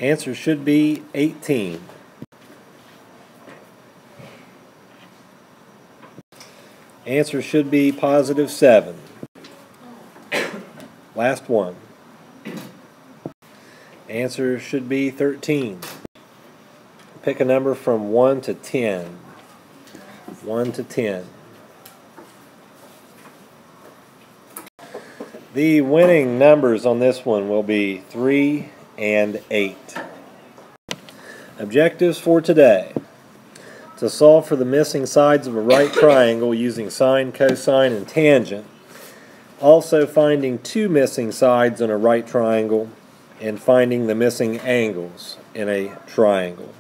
Answer should be 18. Answer should be positive 7. Last one. Answer should be 13. Pick a number from 1 to 10. 1 to 10. The winning numbers on this one will be 3 and 8. Objectives for today. To solve for the missing sides of a right triangle using sine, cosine, and tangent. Also finding two missing sides in a right triangle and finding the missing angles in a triangle.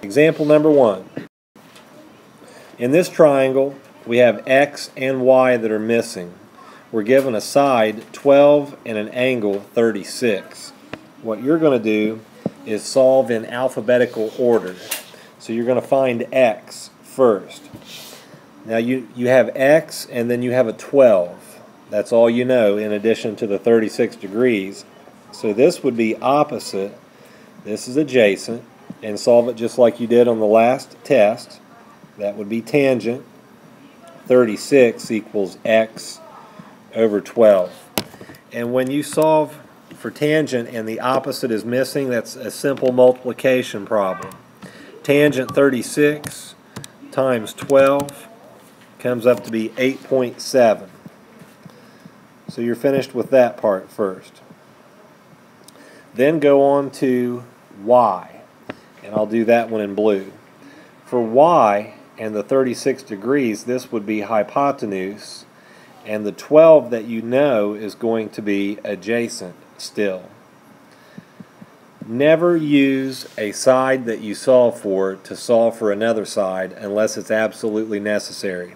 Example number 1. In this triangle, we have x and y that are missing. We're given a side 12 and an angle 36. What you're going to do is solve in alphabetical order. So you're going to find x first. Now you have x and then you have a 12. That's all you know in addition to the 36 degrees. So this would be opposite. This is adjacent. And solve it just like you did on the last test. That would be tangent. 36 equals x over 12. And when you solve for tangent and the opposite is missing, that's a simple multiplication problem. Tangent 36 times 12 comes up to be 8.7. So you're finished with that part first. Then go on to y, and I'll do that one in blue. For y and the 36 degrees, this would be hypotenuse, and the 12 that you know is going to be adjacent still. Never use a side that you solve for to solve for another side unless it's absolutely necessary.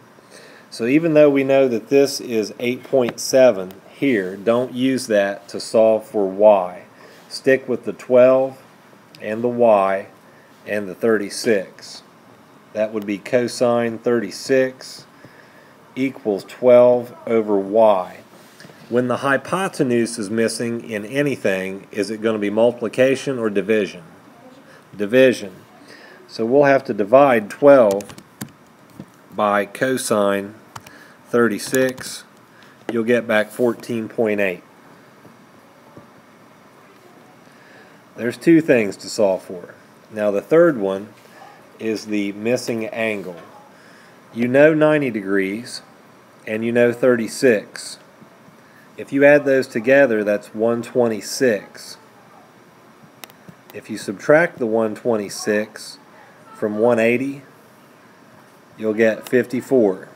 So even though we know that this is 8.7 here, don't use that to solve for y. Stick with the 12 and the y and the 36. That would be cosine 36 equals 12 over y. When the hypotenuse is missing in anything, is it going to be multiplication or division? Division. So we'll have to divide 12 by cosine 36. You'll get back 14.8. There's two things to solve for. Now the third one is the missing angle. You know 90 degrees and you know 36. If you add those together, that's 126. If you subtract the 126 from 180, you'll get 54.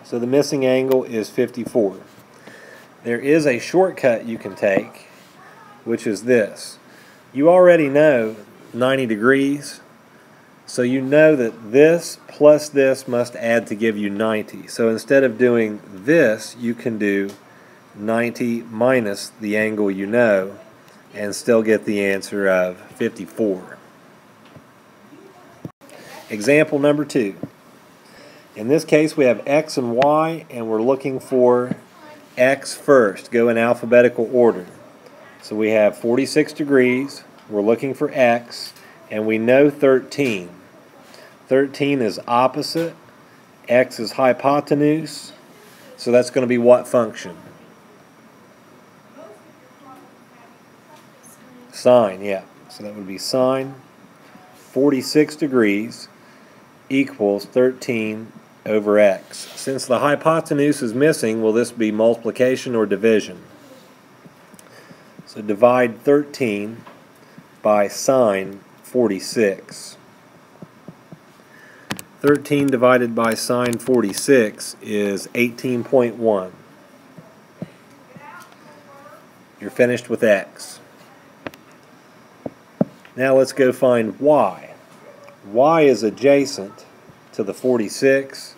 So the missing angle is 54. There is a shortcut you can take, which is this. You already know 90 degrees, so you know that this plus this must add to give you 90. So instead of doing this, you can do 90 minus the angle you know and still get the answer of 54. Example number 2. In this case we have x and y and we're looking for x first. Go in alphabetical order. So we have 46 degrees, we're looking for x, and we know 13. 13 is opposite, x is hypotenuse, so that's going to be what function? Sine, yeah. So that would be sine 46 degrees equals 13 over x. Since the hypotenuse is missing, will this be multiplication or division? So divide 13 by sine 46. 13 divided by sine 46 is 18.1. You're finished with x. Now let's go find y. Y is adjacent to the 46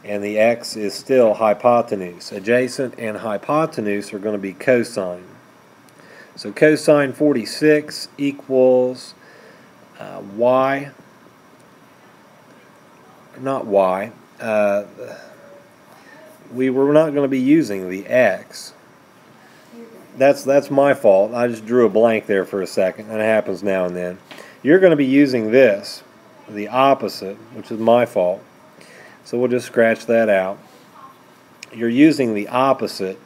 and the x is still hypotenuse. Adjacent and hypotenuse are going to be cosine. So cosine 46 equals y, not y, we were not going to be using the x. that's my fault. I just drew a blank there for a second, and it happens now and then. You're going to be using this, the opposite, which is my fault. So we'll just scratch that out. You're using the opposite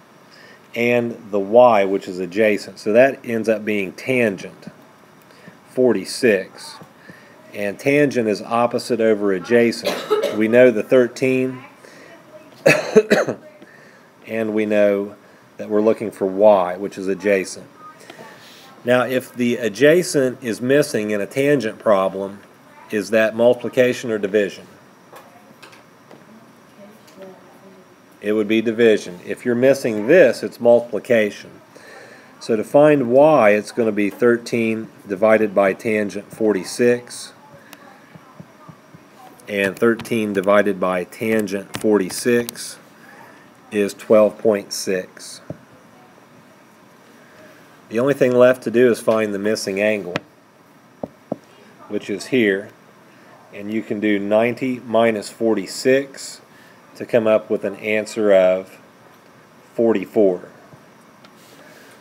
and the y, which is adjacent. So that ends up being tangent, 46. And tangent is opposite over adjacent. We know the 13, and we know that we're looking for y, which is adjacent. Now, if the adjacent is missing in a tangent problem, is that multiplication or division? It would be division. If you're missing this, it's multiplication. So to find y, it's going to be 13 divided by tangent 46. And 13 divided by tangent 46 is 12.6. The only thing left to do is find the missing angle, which is here. And you can do 90 minus 46 to come up with an answer of 44.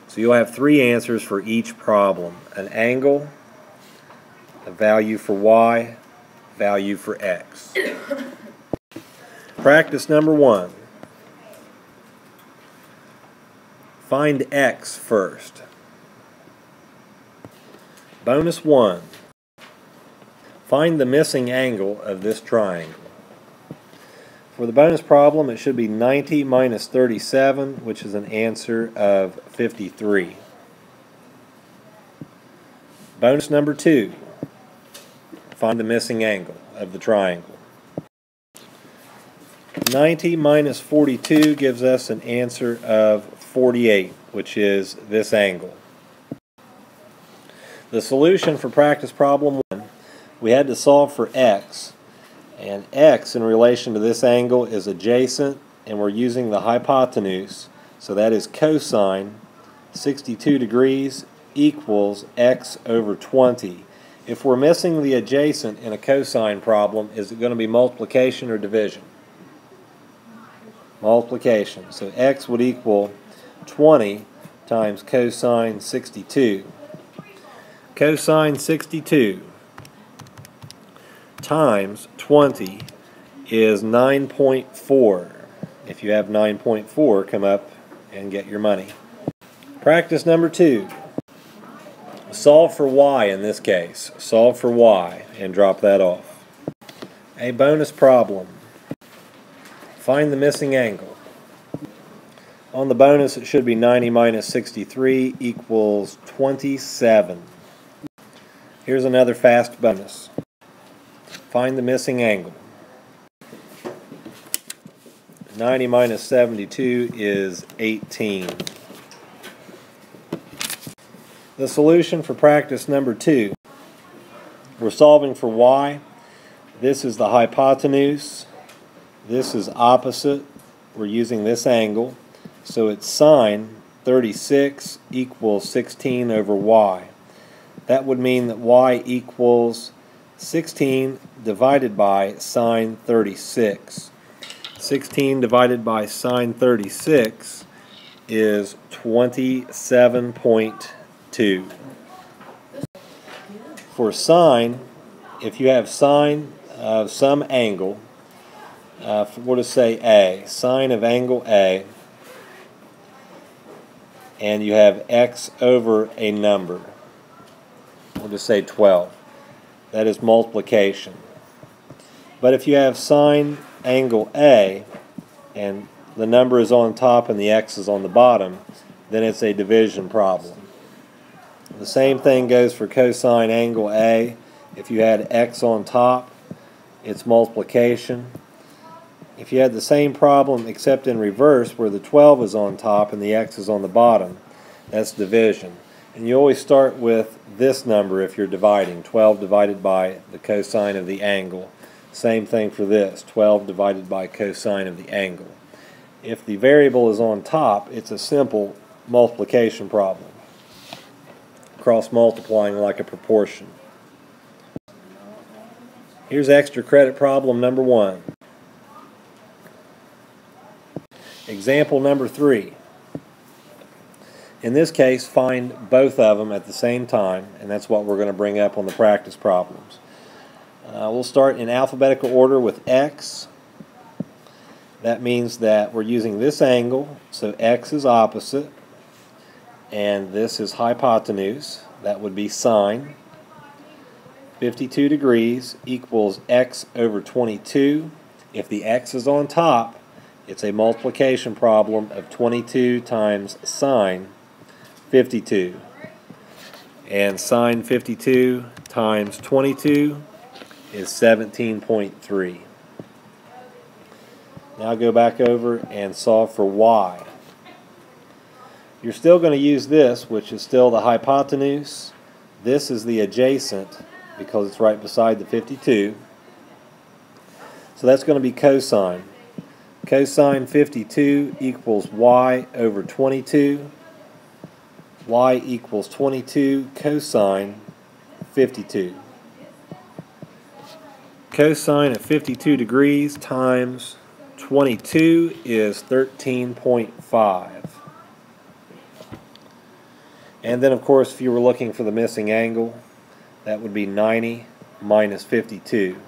So you'll have 3 answers for each problem: an angle, a value for y, value for x. Practice number 1. Find x first. Bonus 1. Find the missing angle of this triangle. For the bonus problem, it should be 90 minus 37, which is an answer of 53. Bonus number 2. Find the missing angle of the triangle. 90 minus 42 gives us an answer of 48, which is this angle. The solution for practice problem 1, we had to solve for x. And x in relation to this angle is adjacent, and we're using the hypotenuse. So that is cosine 62 degrees equals x over 20. If we're missing the adjacent in a cosine problem, is it going to be multiplication or division? Multiplication. So x would equal 20 times cosine 62. Cosine 62 times 20 is 9.4. If you have 9.4, come up and get your money. Practice number 2. Solve for y in this case. Solve for y and drop that off. A bonus problem. Find the missing angle. On the bonus, it should be 90 minus 63 equals 27. Here's another fast bonus. Find the missing angle. 90 minus 72 is 18. The solution for practice number 2. We're solving for y. This is the hypotenuse. This is opposite. We're using this angle. So it's sine 36 equals 16 over y. That would mean that y equals 16 divided by sine 36. 16 divided by sine 36 is 27.2. For sine, if you have sine of some angle, we'll just say A, sine of angle A, and you have x over a number, we'll just say 12. That is multiplication. But if you have sine angle A, and the number is on top and the x is on the bottom, then it's a division problem. The same thing goes for cosine angle A. If you had x on top, it's multiplication. If you had the same problem except in reverse, where the 12 is on top and the x is on the bottom, that's division. And you always start with this number if you're dividing, 12 divided by the cosine of the angle. Same thing for this, 12 divided by cosine of the angle. If the variable is on top, it's a simple multiplication problem. Cross multiplying like a proportion. Here's extra credit problem number 1. Example number 3. In this case, find both of them at the same time, and that's what we're going to bring up on the practice problems. We'll start in alphabetical order with x. That means that we're using this angle, so x is opposite, and this is hypotenuse. That would be sine. 52 degrees equals x over 22. If the x is on top, it's a multiplication problem of 22 times sine 52. And sine 52 times 22 is 17.3. Now go back over and solve for y. You're still going to use this, which is still the hypotenuse. This is the adjacent because it's right beside the 52. So that's going to be cosine. Cosine 52 equals y over 22. Y equals 22 cosine 52. Cosine of 52 degrees times 22 is 13.5. And then, of course, if you were looking for the missing angle, that would be 90 minus 52,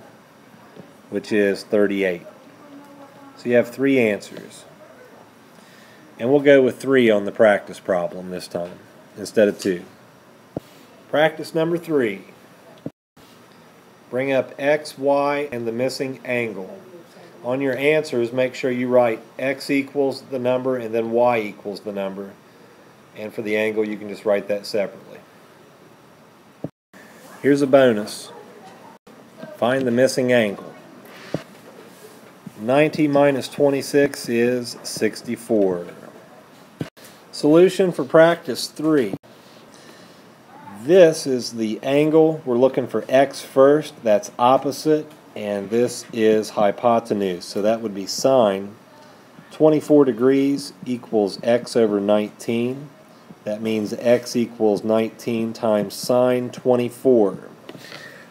which is 38. So you have 3 answers. And we'll go with 3 on the practice problem this time, instead of 2. Practice number 3. Bring up x, y, and the missing angle. On your answers, make sure you write x equals the number and then y equals the number. And for the angle, you can just write that separately. Here's a bonus. Find the missing angle. 90 minus 26 is 64. Solution for practice 3. This is the angle. We're looking for x first. That's opposite. And this is hypotenuse. So that would be sine 24 degrees equals x over 19. That means x equals 19 times sine 24.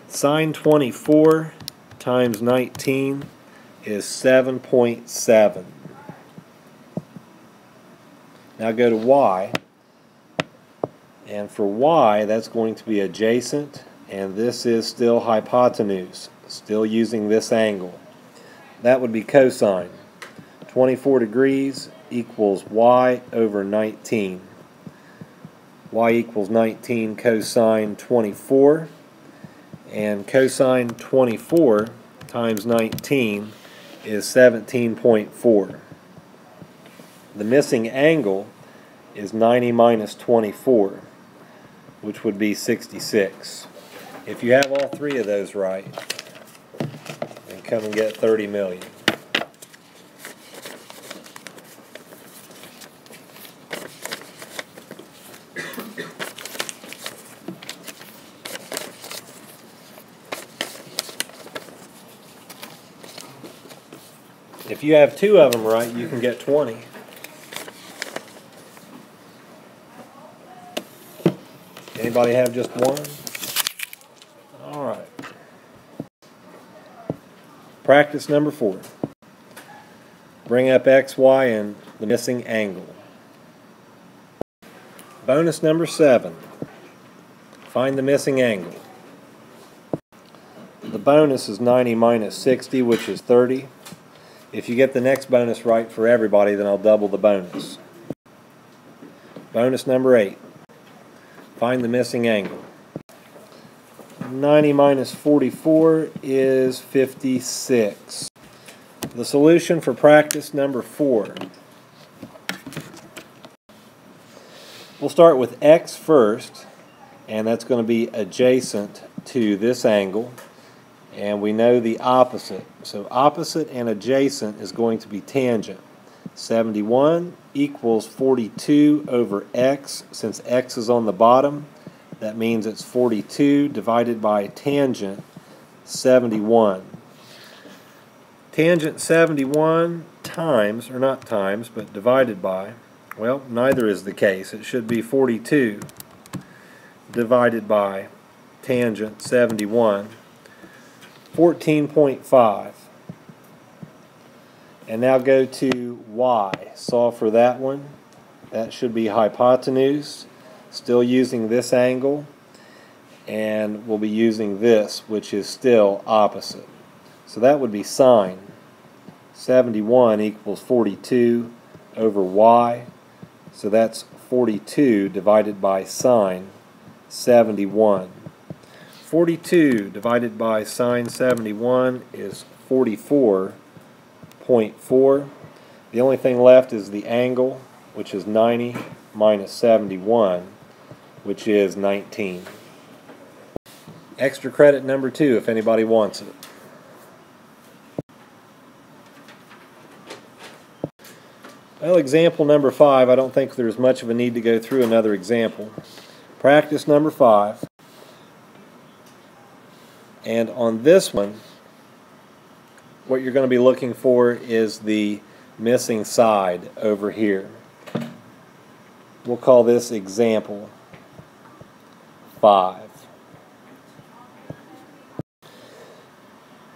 Sine 24 times 19 is 7.7. Now go to y. And for y, that's going to be adjacent. And this is still hypotenuse. Still using this angle. That would be cosine. 24 degrees equals y over 19. Y equals 19 cosine 24. And cosine 24 times 19 is 17.4. The missing angle is 90 minus 24, which would be 66. If you have all 3 of those right, then come and get 30 million. If you have 2 of them right, you can get 20. Anybody have just 1? All right. Practice number 4. Bring up x, y, and the missing angle. Bonus number 7. Find the missing angle. The bonus is 90 minus 60, which is 30. If you get the next bonus right for everybody, then I'll double the bonus. Bonus number 8. Find the missing angle. 90 minus 44 is 56. The solution for practice number 4. We'll start with x first, and that's going to be adjacent to this angle. And we know the opposite. So opposite and adjacent is going to be tangent. 71 equals 42 over x. Since x is on the bottom, that means it's 42 divided by tangent 71. Tangent 71 times, or not times, but divided by, well, neither is the case. It should be 42 divided by tangent 71. 14.5. And now go to y. Solve for that one. that should be hypotenuse, still using this angle, and we'll be using this, which is still opposite. So that would be sine 71 equals 42 over y. So that's 42 divided by sine 71. 42 divided by sine 71 is 44.4. The only thing left is the angle, which is 90 minus 71, which is 19. Extra credit number 2 if anybody wants it. Well, example number 5, I don't think there's much of a need to go through another example. Practice number 5. And on this one, what you're going to be looking for is the missing side over here. We'll call this example 5.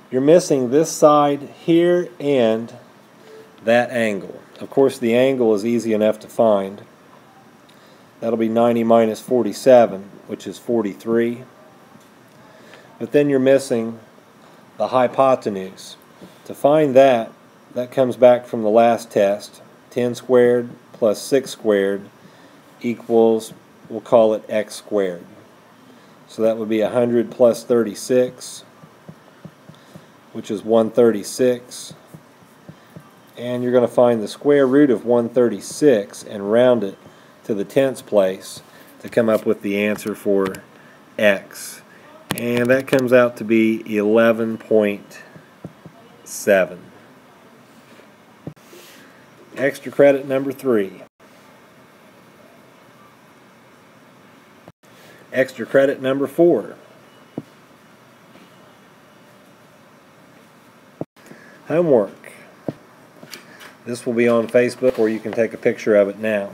You're missing this side here and that angle. Of course, the angle is easy enough to find. That'll be 90 minus 47, which is 43. But then you're missing the hypotenuse. To find that, that comes back from the last test. 10 squared plus 6 squared equals, we'll call it x squared. So that would be 100 plus 36, which is 136. And you're going to find the square root of 136 and round it to the tenths place to come up with the answer for x. And that comes out to be 11.7. Extra credit number 3. Extra credit number 4. Homework. This will be on Facebook, or you can take a picture of it now.